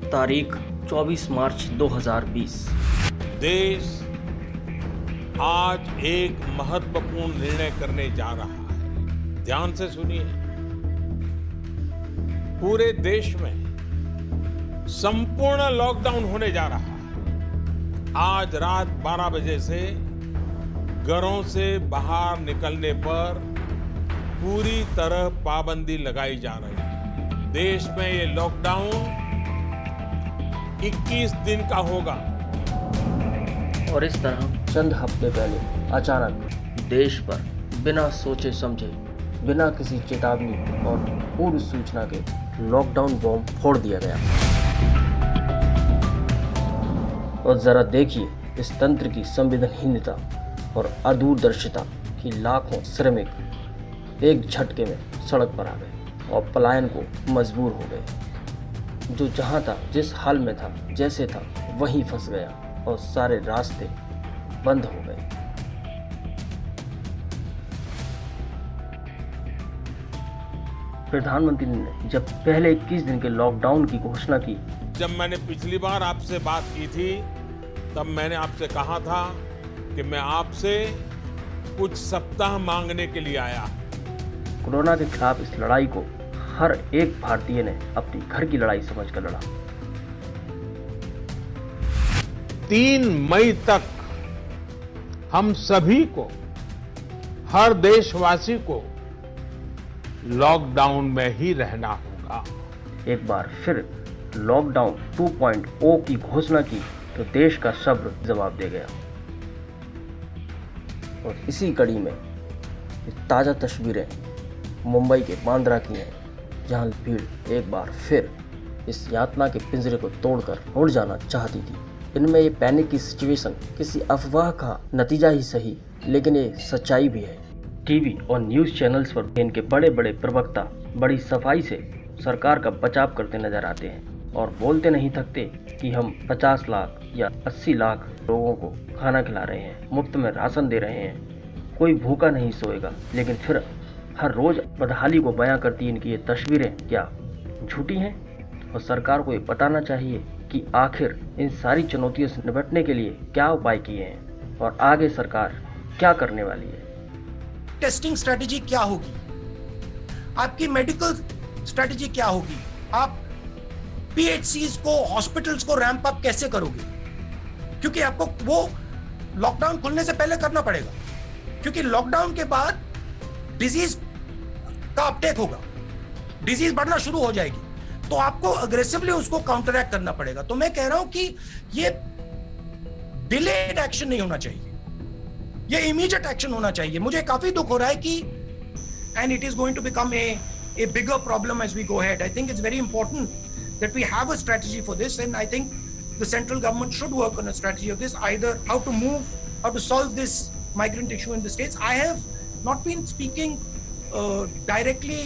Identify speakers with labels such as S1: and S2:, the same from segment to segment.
S1: तारीख 24 मार्च 2020।
S2: देश आज एक महत्वपूर्ण निर्णय करने जा रहा है। ध्यान से सुनिए। पूरे देश में संपूर्ण लॉकडाउन होने जा रहा है। आज रात 12 बजे से घरों से बाहर निकलने पर पूरी तरह पाबंदी लगाई जा रही है। देश में ये लॉकडाउन 21 दिन का होगा।
S1: और इस तरह चंद हफ्ते पहले अचानक देश पर बिना सोचे समझे, बिना किसी चेतावनी और पूर्व सूचना के लॉकडाउन बॉम्ब फोड़ दिया गया। और जरा देखिए इस तंत्र की संवेदनहीनता और अदूरदर्शिता की लाखों श्रमिक एक झटके में सड़क पर आ गए और पलायन को मजबूर हो गए। जो जहां था, जिस हाल में था, जैसे था वहीं फंस गया और सारे रास्ते बंद हो गए। प्रधानमंत्री ने जब पहले 21 दिन के लॉकडाउन की घोषणा की,
S2: जब मैंने पिछली बार आपसे बात की थी तब मैंने आपसे कहा था कि मैं आपसे कुछ सप्ताह मांगने के लिए आया।
S1: कोरोना के खिलाफ इस लड़ाई को हर एक भारतीय ने अपनी घर की लड़ाई समझकर लड़ा।
S2: 3 मई तक हम सभी को, हर देशवासी को लॉकडाउन में ही रहना होगा।
S1: एक बार फिर लॉकडाउन 2.0 की घोषणा की तो देश का सब्र जवाब दे गया। और इसी कड़ी में ताज़ा तस्वीरें मुंबई के बांद्रा की हैं, जहां भीड़ एक बार फिर इस यातना के पिंजरे को तोड़कर उड़ जाना चाहती थी। इनमें ये पैनिक की सिचुएशन किसी अफवाह का नतीजा ही सही, लेकिन ये सच्चाई भी है। टीवी और न्यूज़ चैनल्स पर इनके बड़े बड़े प्रवक्ता बड़ी सफाई से सरकार का बचाव करते नजर आते हैं और बोलते नहीं थकते कि हम 50 लाख या 80 लाख लोगों को खाना खिला रहे हैं, मुफ्त में राशन दे रहे हैं, कोई भूखा नहीं सोएगा। लेकिन फिर हर रोज बदहाली को बयां करती इनकी ये तस्वीरें क्या झूठी हैं? और सरकार को ये बताना चाहिए कि आखिर इन सारी चुनौतियों से निपटने के लिए क्या उपाय किए हैं और आगे सरकार क्या करने वाली है।
S3: टेस्टिंग स्ट्रेटेजी क्या होगी, आपकी मेडिकल स्ट्रेटेजी क्या होगी, आप पीएचसीज को, हॉस्पिटल्स को रैंप अप कैसे करोगे? क्योंकि आपको वो लॉकडाउन खुलने से पहले करना पड़ेगा, क्योंकि लॉकडाउन के बाद डिजीज का अपटेक होगा, डिजीज बढ़ना शुरू हो जाएगी, तो आपको अग्रेसिवली उसको काउंटरैक्ट करना पड़ेगा। तो मैं कह रहा हूं कि ये डिलेड एक्शन नहीं होना चाहिए, ये इमीडिएट एक्शन होना चाहिए। मुझे काफी दुख हो रहा है कि and it is going to become a bigger problem as we go ahead. I think it's very important that we have a strategy for this, and I think the central government should work on a strategy of this, either how to move, how to solve this migrant issue in the states. I have not been speaking directly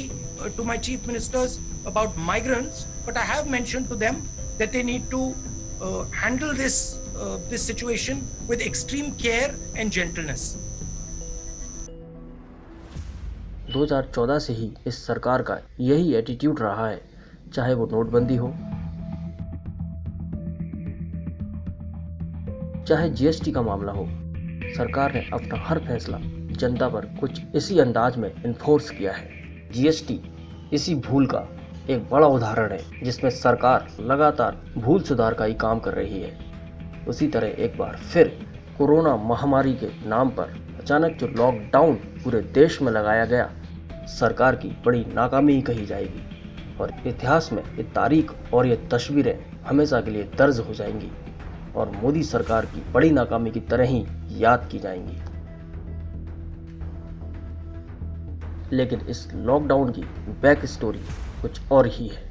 S3: to my chief ministers about migrants, but I have mentioned to them that they need to handle this situation with extreme care and gentleness.
S1: 2014 से ही इस सरकार का यही attitude रहा है, चाहे वो नोटबंदी हो, चाहे जीएसटी का मामला हो। सरकार ने अपना हर फैसला जनता पर कुछ इसी अंदाज में इन्फोर्स किया है। जीएसटी इसी भूल का एक बड़ा उदाहरण है, जिसमें सरकार लगातार भूल सुधार का ही काम कर रही है। उसी तरह एक बार फिर कोरोना महामारी के नाम पर अचानक जो लॉकडाउन पूरे देश में लगाया गया, सरकार की बड़ी नाकामी ही कही जाएगी और इतिहास में ये तारीख और ये तस्वीरें हमेशा के लिए दर्ज हो जाएंगी और मोदी सरकार की बड़ी नाकामी की तरह ही याद की जाएंगी। लेकिन इस लॉकडाउन की बैक स्टोरी कुछ और ही है।